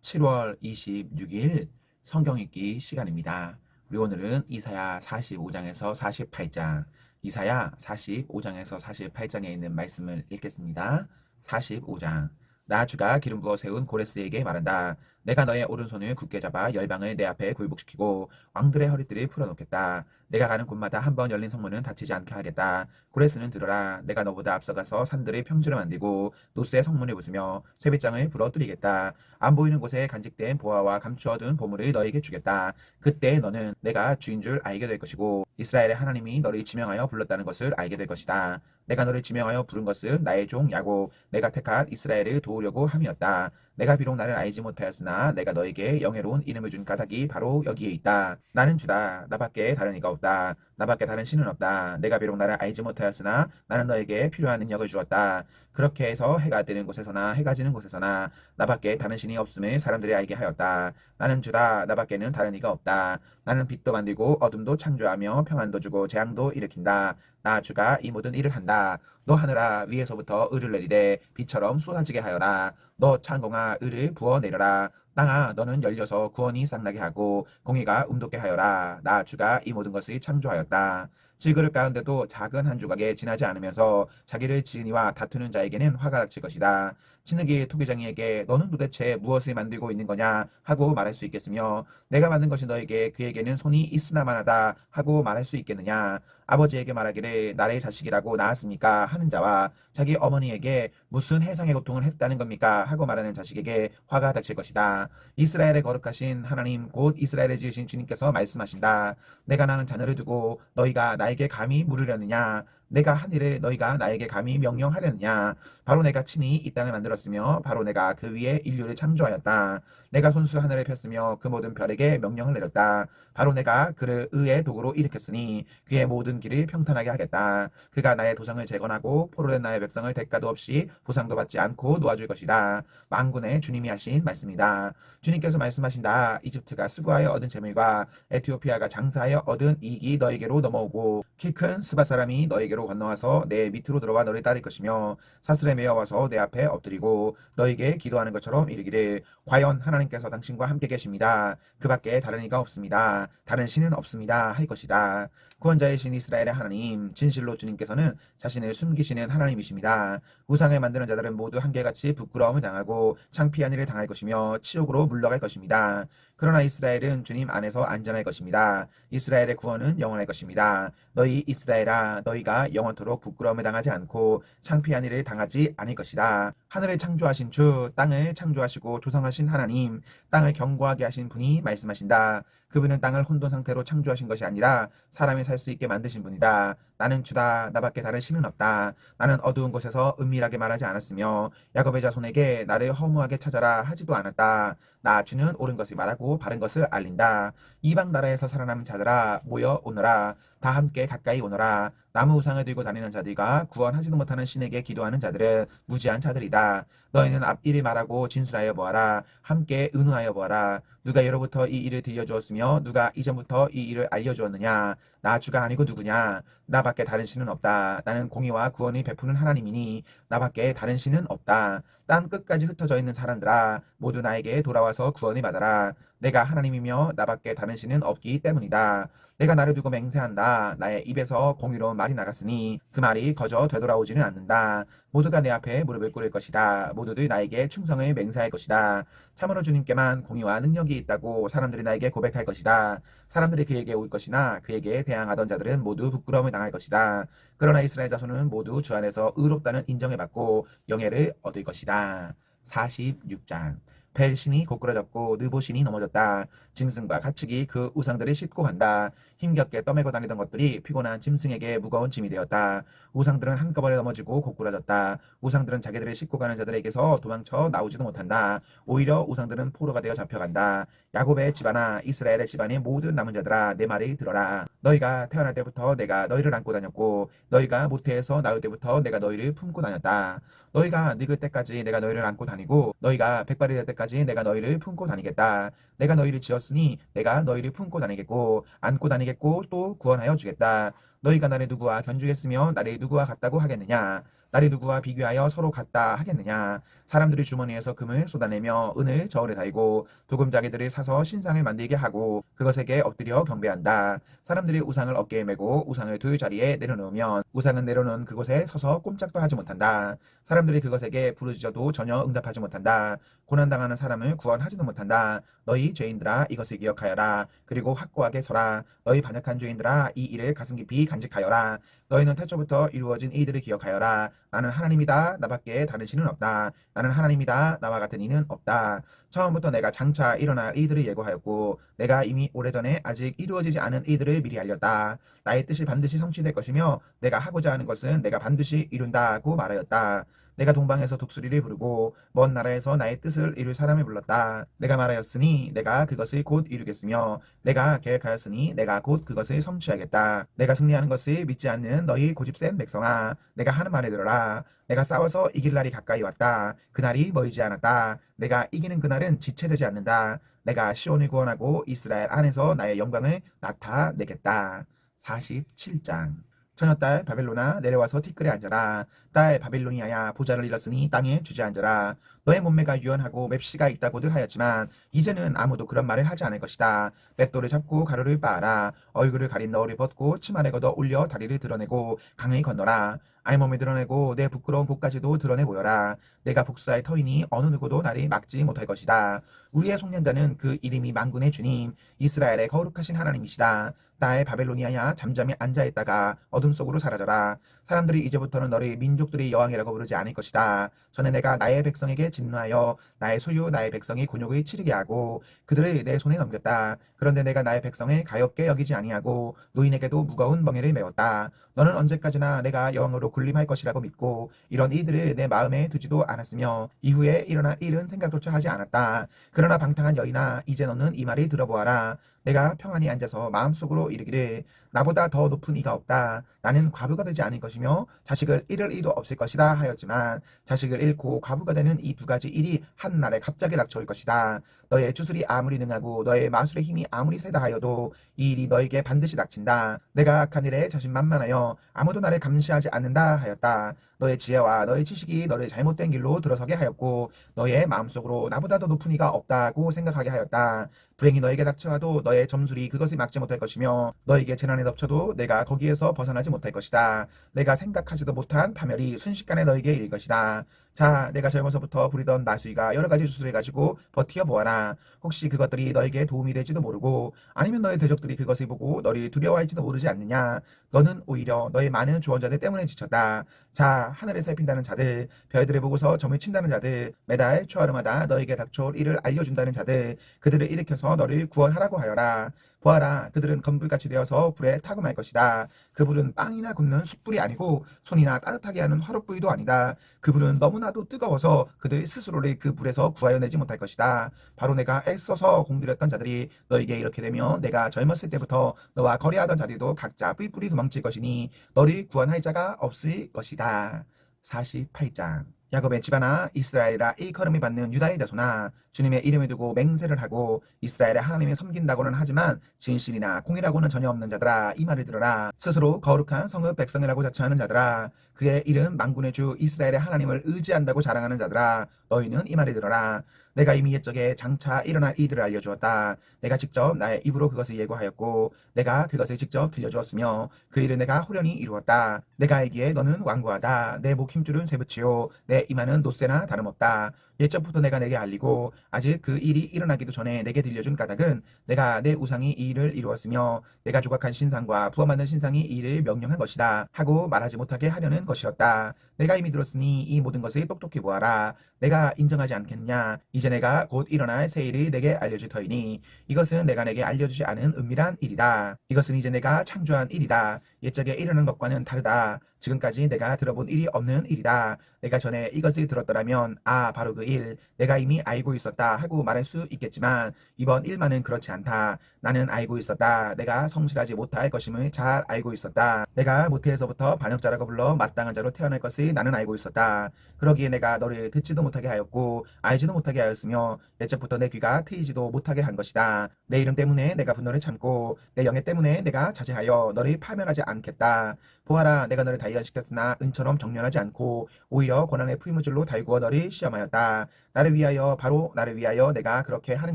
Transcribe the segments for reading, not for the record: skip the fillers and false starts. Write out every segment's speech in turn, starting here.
7월 26일 성경 읽기 시간입니다. 우리 오늘은 이사야 45장에서 48장, 이사야 45장에서 48장에 있는 말씀을 읽겠습니다. 45장. 나 주가 기름 부어 세운 고레스에게 말한다. 내가 너의 오른손을 굳게 잡아 열방을 내 앞에 굴복시키고 왕들의 허리띠를 풀어놓겠다. 내가 가는 곳마다 한 번 열린 성문은 닫히지 않게 하겠다. 고레스는 들어라. 내가 너보다 앞서가서 산들의 평지를 만들고 노스의 성문을 부수며 쇠빗장을 부러뜨리겠다. 안 보이는 곳에 간직된 보화와 감추어둔 보물을 너에게 주겠다. 그때 너는 내가 주인 줄 알게 될 것이고 이스라엘의 하나님이 너를 지명하여 불렀다는 것을 알게 될 것이다. 내가 너를 지명하여 부른 것은 나의 종 야곱, 내가 택한 이스라엘을 도우려고 함이었다. 내가 비록 나를 알지 못하였으나 내가 너에게 영예로운 이름을 준 까닭이 바로 여기에 있다. 나는 주다. 나밖에 다른 이가 없다. 나밖에 다른 신은 없다. 내가 비록 나를 알지 못하였으나 나는 너에게 필요한 능력을 주었다. 그렇게 해서 해가 뜨는 곳에서나 해가 지는 곳에서나 나밖에 다른 신이 없음을 사람들이 알게 하였다. 나는 주다. 나밖에는 다른 이가 없다. 나는 빛도 만들고 어둠도 창조하며 평안도 주고 재앙도 일으킨다. 나 주가 이 모든 일을 한다. 너 하늘아 위에서부터 을을 내리되 비처럼 쏟아지게 하여라. 너 창공아 을을 부어 내려라. 땅아 너는 열려서 구원이 쌍나게 하고 공의가 움돋게 하여라. 나 주가 이 모든 것을 창조하였다. 질그릇 가운데도 작은 한 조각에 지나지 않으면서 자기를 지은 이와 다투는 자에게는 화가 닥칠 것이다. 진흙이 토기장이에게 너는 도대체 무엇을 만들고 있는 거냐 하고 말할 수 있겠으며 내가 만든 것이 너에게 그에게는 손이 있으나마나다 하고 말할 수 있겠느냐. 아버지에게 말하기를 나의 자식이라고 낳았습니까 하는 자와 자기 어머니에게 무슨 해상의 고통을 했다는 겁니까 하고 말하는 자식에게 화가 닥칠 것이다. 이스라엘의 거룩하신 하나님 곧 이스라엘을 지으신 주님께서 말씀하신다. 내가 낳은 자녀를 두고 너희가 나에게 감히 물으려느냐. 내가 한 일을 너희가 나에게 감히 명령하려느냐. 바로 내가 친히 이 땅을 만들었으며 바로 내가 그 위에 인류를 창조하였다. 내가 손수 하늘을 폈으며 그 모든 별에게 명령을 내렸다. 바로 내가 그를 의의 도구로 일으켰으니 그의 모든 길을 평탄하게 하겠다. 그가 나의 도성을 재건하고 포로된 나의 백성을 대가도 없이 보상도 받지 않고 놓아줄 것이다. 만군의 주님이 하신 말씀이다. 주님께서 말씀하신다. 이집트가 수고하여 얻은 재물과 에티오피아가 장사하여 얻은 이익이 너에게로 넘어오고 키 큰 스바 사람이 너에게로 건너와서 내 밑으로 들어와 너를 따를 것이며 사슬에 매어 와서 내 앞에 엎드리고 너에게 기도하는 것처럼 이르기를 과연 하나님께서 당신과 함께 계십니다. 그 밖에 다른 이가 없습니다. 다른 신은 없습니다. 할 것이다. 구원자이신 이스라엘의 하나님 진실로 주님께서는 자신을 숨기시는 하나님이십니다. 우상을 만드는 자들은 모두 한결같이 부끄러움을 당하고 창피한 일을 당할 것이며 치욕으로 물러갈 것입니다. 그러나 이스라엘은 주님 안에서 안전할 것입니다. 이스라엘의 구원은 영원할 것입니다. 너희 이스라엘아 너희가 영원토록 부끄러움을 당하지 않고 창피한 일을 당하지 않을 것이다. 하늘을 창조하신 주 땅을 창조하시고 조성하신 하나님 땅을 견고하게 하신 분이 말씀하신다. 그분은 땅을 혼돈 상태로 창조하신 것이 아니라 사람이 살 수 있게 만드신 분이다. 나는 주다. 나밖에 다른 신은 없다. 나는 어두운 곳에서 은밀하게 말하지 않았으며 야곱의 자손에게 나를 허무하게 찾아라 하지도 않았다. 나 주는 옳은 것을 말하고 바른 것을 알린다. 이방 나라에서 살아남은 자들아 모여 오너라. 다 함께 가까이 오너라. 나무 우상을 들고 다니는 자들과 구원하지도 못하는 신에게 기도하는 자들은 무지한 자들이다. 너희는 앞일을 말하고 진술하여 보아라. 함께 의논하여 보아라. 누가 예로부터 이 일을 들려주었으며 누가 이전부터 이 일을 알려주었느냐. 나 주가 아니고 누구냐. 나밖에 다른 신은 없다. 나는 공의와 구원을 베푸는 하나님이니 나밖에 다른 신은 없다. 땅 끝까지 흩어져 있는 사람들아 모두 나에게 돌아와서 구원을 받아라. 내가 하나님이며 나밖에 다른 신은 없기 때문이다. 내가 나를 두고 맹세한다. 나의 입에서 공의로운 말이 나갔으니 그 말이 거저 되돌아오지는 않는다. 모두가 내 앞에 무릎을 꿇을 것이다. 모두들 나에게 충성을 맹세할 것이다. 참으로 주님께만 공의와 능력이 있다고 사람들이 나에게 고백할 것이다. 사람들이 그에게 올 것이나 그에게 대항하던 자들은 모두 부끄러움을 당할 것이다. 그러나 이스라엘 자손은 모두 주 안에서 의롭다는 인정을 받고 영예를 얻을 것이다. 46장. 벨신이 고꾸라졌고 느보신이 넘어졌다. 짐승과 가축이 그 우상들을 싣고 간다. 힘겹게 떠매고 다니던 것들이 피곤한 짐승에게 무거운 짐이 되었다. 우상들은 한꺼번에 넘어지고 고꾸라졌다. 우상들은 자기들을 싣고 가는 자들에게서 도망쳐 나오지도 못한다. 오히려 우상들은 포로가 되어 잡혀간다. 야곱의 집안아 이스라엘의 집안의 모든 남은 자들아 내 말을 들어라. 너희가 태어날 때부터 내가 너희를 안고 다녔고 너희가 모태에서 나올 때부터 내가 너희를 품고 다녔다. 너희가 늙을 때까지 내가 너희를 안고 다니고 너희가 백발이 될 때까지 내가 너희를 품고 다니겠다. 내가 너희를 지었으니 내가 너희를 품고 다니겠고 안고 다니겠고 또 구원하여 주겠다. 너희가 나를 누구와 견주겠으며 나를 누구와 같다고 하겠느냐. 나를 누구와 비교하여 서로 같다 하겠느냐. 사람들이 주머니에서 금을 쏟아내며 은을 저울에 달고 도금자기들을 사서 신상을 만들게 하고 그것에게 엎드려 경배한다. 사람들이 우상을 어깨에 메고 우상을 두 자리에 내려놓으면 우상은 내려놓은 그곳에 서서 꼼짝도 하지 못한다. 사람들이 그것에게 부르짖어도 전혀 응답하지 못한다. 고난당하는 사람을 구원하지도 못한다. 너희 죄인들아 이것을 기억하여라. 그리고 확고하게 서라. 너희 반역한 죄인들아 이 일을 가슴 깊이 간직하여라. 너희는 태초부터 이루어진 이들을 기억하여라. 나는 하나님이다. 나밖에 다른 신은 없다. 나는 하나님이다. 나와 같은 이는 없다. 처음부터 내가 장차 일어날 이들을 예고하였고 내가 이미 오래전에 아직 이루어지지 않은 이들을 미리 알렸다. 나의 뜻이 반드시 성취될 것이며 내가 하고자 하는 것은 내가 반드시 이룬다고 말하였다. 내가 동방에서 독수리를 부르고 먼 나라에서 나의 뜻을 이룰 사람을 불렀다. 내가 말하였으니 내가 그것을 곧 이루겠으며 내가 계획하였으니 내가 곧 그것을 성취하겠다. 내가 승리하는 것을 믿지 않는 너희 고집센 백성아, 내가 하는 말을 들어라. 내가 싸워서 이길 날이 가까이 왔다. 그날이 멀지 않았다. 내가 이기는 그날은 지체되지 않는다. 내가 시온을 구원하고 이스라엘 안에서 나의 영광을 나타내겠다. 47장. 처녀딸 바벨로나 내려와서 티끌에 앉아라. 딸 바빌로니아야 보좌를 잃었으니 땅에 주저앉아라. 너의 몸매가 유연하고 맵시가 있다고들 하였지만 이제는 아무도 그런 말을 하지 않을 것이다. 맷돌을 잡고 가루를 빻아라. 얼굴을 가린 너울을 벗고 치마를 걷어 올려 다리를 드러내고 강을 건너라. 알몸을 드러내고 내 부끄러운 곳까지도 드러내 보여라. 내가 복수할 터이니 어느 누구도 나를 막지 못할 것이다. 우리의 속량자는 그 이름이 만군의 주님 이스라엘의 거룩하신 하나님이시다. 딸 바벨로니아야 잠잠히 앉아있다가 어둠 속으로 사라져라. 사람들이 이제부터는 너를 민족들의 여왕이라고 부르지 않을 것이다. 전에 내가 나의 백성에게 진노하여 나의 소유 나의 백성이 곤욕을 치르게 하고 그들을 내 손에 넘겼다. 그런데 내가 나의 백성을 가엾게 여기지 아니하고 노인에게도 무거운 멍에를 메웠다. 너는 언제까지나 내가 여왕으로 군림할 것이라고 믿고 이런 이들을 내 마음에 두지도 않았으며 이후에 일어날 일은 생각조차 하지 않았다. 그러나 방탕한 여인아 이제 너는 이 말을 들어보아라. 내가 평안히 앉아서 마음속으로 이르기를 나보다 더 높은 이가 없다. 나는 과부가 되지 않을 것이며 자식을 잃을 이도 없을 것이다 하였지만 자식을 잃고 과부가 되는 이 두 가지 일이 한날에 갑자기 닥쳐올 것이다. 너의 주술이 아무리 능하고 너의 마술의 힘이 아무리 세다 하여도 이 일이 너에게 반드시 닥친다. 내가 악한 일에 자신만만하여 아무도 나를 감시하지 않는다 하였다. 너의 지혜와 너의 지식이 너를 잘못된 길로 들어서게 하였고 너의 마음속으로 나보다 더 높은 이가 없다고 생각하게 하였다. 불행이 너에게 닥쳐와도 너의 점술이 그것을 막지 못할 것이며 너에게 재난에 덮쳐도 내가 거기에서 벗어나지 못할 것이다. 내가 생각하지도 못한 파멸이 순식간에 너에게 이를 것이다. 자, 내가 젊어서부터 부리던 마수이가 여러 가지 주술을 가지고 버티어 보아라. 혹시 그것들이 너에게 도움이 될지도 모르고 아니면 너의 대적들이 그것을 보고 너를 두려워할지도 모르지 않느냐. 너는 오히려 너의 많은 조언자들 때문에 지쳤다. 자, 하늘을 살핀다는 자들, 별들을 보고서 점을 친다는 자들, 매달 초하루마다 너에게 닥쳐올 일을 알려준다는 자들, 그들을 일으켜서 너를 구원하라고 하여라. 보아라, 그들은 건불같이 되어서 불에 타고 말 것이다. 그 불은 빵이나 굽는 숯불이 아니고 손이나 따뜻하게 하는 화롯불도 아니다. 그 불은 너무나도 뜨거워서 그들 스스로를 그 불에서 구하여내지 못할 것이다. 바로 내가 애써서 공들였던 자들이 너에게 이렇게 되며 내가 젊었을 때부터 너와 거래하던 자들도 각자 뿔뿔이 도망칠 것이니 너를 구원할 자가 없을 것이다. 48장. 야곱의 집안아 이스라엘이라 일컬음을 받는 유다의 자손아 주님의 이름을 두고 맹세를 하고 이스라엘의 하나님을 섬긴다고는 하지만 진실이나 공의라고는 전혀 없는 자들아 이 말을 들어라. 스스로 거룩한 성읍 백성이라고 자처하는 자들아 그의 이름 만군의 주 이스라엘의 하나님을 의지한다고 자랑하는 자들아 너희는 이 말을 들어라. 내가 이미 옛적에 장차 일어날 이들을 알려주었다. 내가 직접 나의 입으로 그것을 예고하였고 내가 그것을 직접 들려주었으며 그 일을 내가 호련히 이루었다. 내가 알기에 너는 완고하다. 내 목 힘줄은 쇠붙이요 내 이마는 노쇠나 다름없다. 옛적부터 내가 내게 알리고 아직 그 일이 일어나기도 전에 내게 들려준 까닭은 내가 내 우상이 이 일을 이루었으며 내가 조각한 신상과 부어만든 신상이 이 일을 명령한 것이다 하고 말하지 못하게 하려는 것이었다. 내가 이미 들었으니 이 모든 것을 똑똑히 보아라. 내가 인정하지 않겠느냐. 이제 내가 곧 일어날 새 일을 내게 알려줄 터이니 이것은 내가 내게 알려주지 않은 은밀한 일이다. 이것은 이제 내가 창조한 일이다. 옛적에 일어난 것과는 다르다. 지금까지 내가 들어본 일이 없는 일이다. 내가 전에 이것을 들었더라면 아 바로 그 일 내가 이미 알고 있었다 하고 말할 수 있겠지만 이번 일만은 그렇지 않다. 나는 알고 있었다. 내가 성실하지 못할 것임을 잘 알고 있었다. 내가 모태에서부터 반역자라고 불러 마땅한 자로 태어날 것을 나는 알고 있었다. 그러기에 내가 너를 듣지도 못하게 하였고 알지도 못하게 하였으며 옛적부터 내 귀가 트이지도 못하게 한 것이다. 내 이름 때문에 내가 분노를 참고 내 영예 때문에 내가 자제하여 너를 파멸하지 않겠다. 보아라 내가 너를 발견시켰으나 은처럼 정렬하지 않고 오히려 고난의 풀무줄로 달구어 너를 시험하였다. 나를 위하여 바로 나를 위하여 내가 그렇게 하는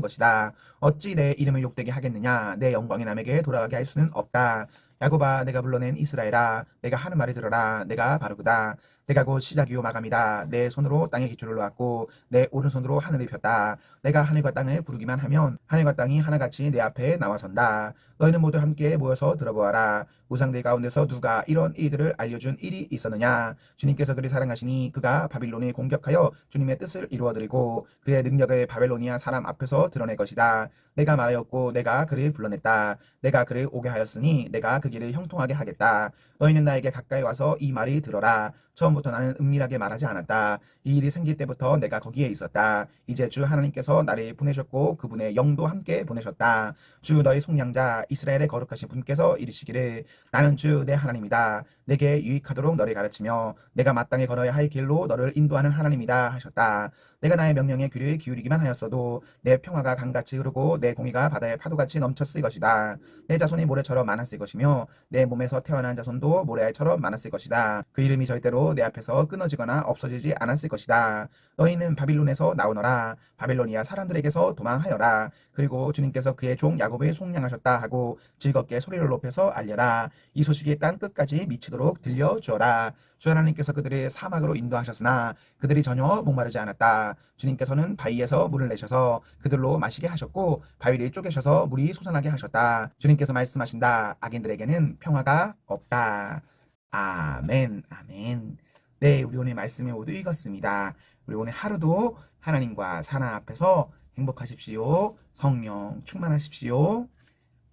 것이다. 어찌 내 이름을 욕되게 하겠느냐. 내 영광이 남에게 돌아가게 할 수는 없다. 야곱아 내가 불러낸 이스라엘아 내가 하는 말을 들어라. 내가 바르구다. 내가 곧 시작이요 마감이다. 내 손으로 땅에 기초를 놓았고 내 오른손으로 하늘을 폈다. 내가 하늘과 땅을 부르기만 하면 하늘과 땅이 하나같이 내 앞에 나와선다. 너희는 모두 함께 모여서 들어보아라. 우상들 가운데서 누가 이런 일들을 알려준 일이 있었느냐. 주님께서 그를 사랑하시니 그가 바빌론을 공격하여 주님의 뜻을 이루어드리고 그의 능력을 바벨로니아 사람 앞에서 드러낼 것이다. 내가 말하였고 내가 그를 불러냈다. 내가 그를 오게 하였으니 내가 그 길을 형통하게 하겠다. 너희는 나에게 가까이 와서 이 말이 들어라. 처음부터 나는 은밀하게 말하지 않았다. 이 일이 생길 때부터 내가 거기에 있었다. 이제 주 하나님께서 나를 보내셨고 그분의 영도 함께 보내셨다. 주 너희 속량자 이스라엘의 거룩하신 분께서 이르시기를 나는 주 내 하나님이다. 내게 유익하도록 너를 가르치며 내가 마땅히 걸어야 할 길로 너를 인도하는 하나님이다 하셨다. 내가 나의 명령에 귀를 기울이기만 하였어도 내 평화가 강같이 흐르고 내 공의가 바다의 파도같이 넘쳤을 것이다. 내 자손이 모래처럼 많았을 것이며 내 몸에서 태어난 자손도 모래알처럼 많았을 것이다. 그 이름이 절대로 내 앞에서 끊어지거나 없어지지 않았을 것이다. 너희는 바빌론에서 나오너라. 바빌로니아 사람들에게서 도망하여라. 그리고 주님께서 그의 종 야곱을 속량하셨다 하고 즐겁게 소리를 높여서 알려라. 이 소식이 땅 끝까지 미치도록 들려주어라. 주 하나님께서 그들을 사막으로 인도하셨으나 그들이 전혀 목마르지 않았다. 주님께서는 바위에서 물을 내셔서 그들로 마시게 하셨고 바위를 쪼개셔서 물이 솟아나게 하셨다. 주님께서 말씀하신다. 악인들에게는 평화가 없다. 아멘, 아멘. 네, 우리 오늘 말씀을 모두 읽었습니다. 우리 오늘 하루도 하나님과 사나 앞에서 행복하십시오. 성령 충만하십시오.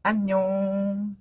안녕.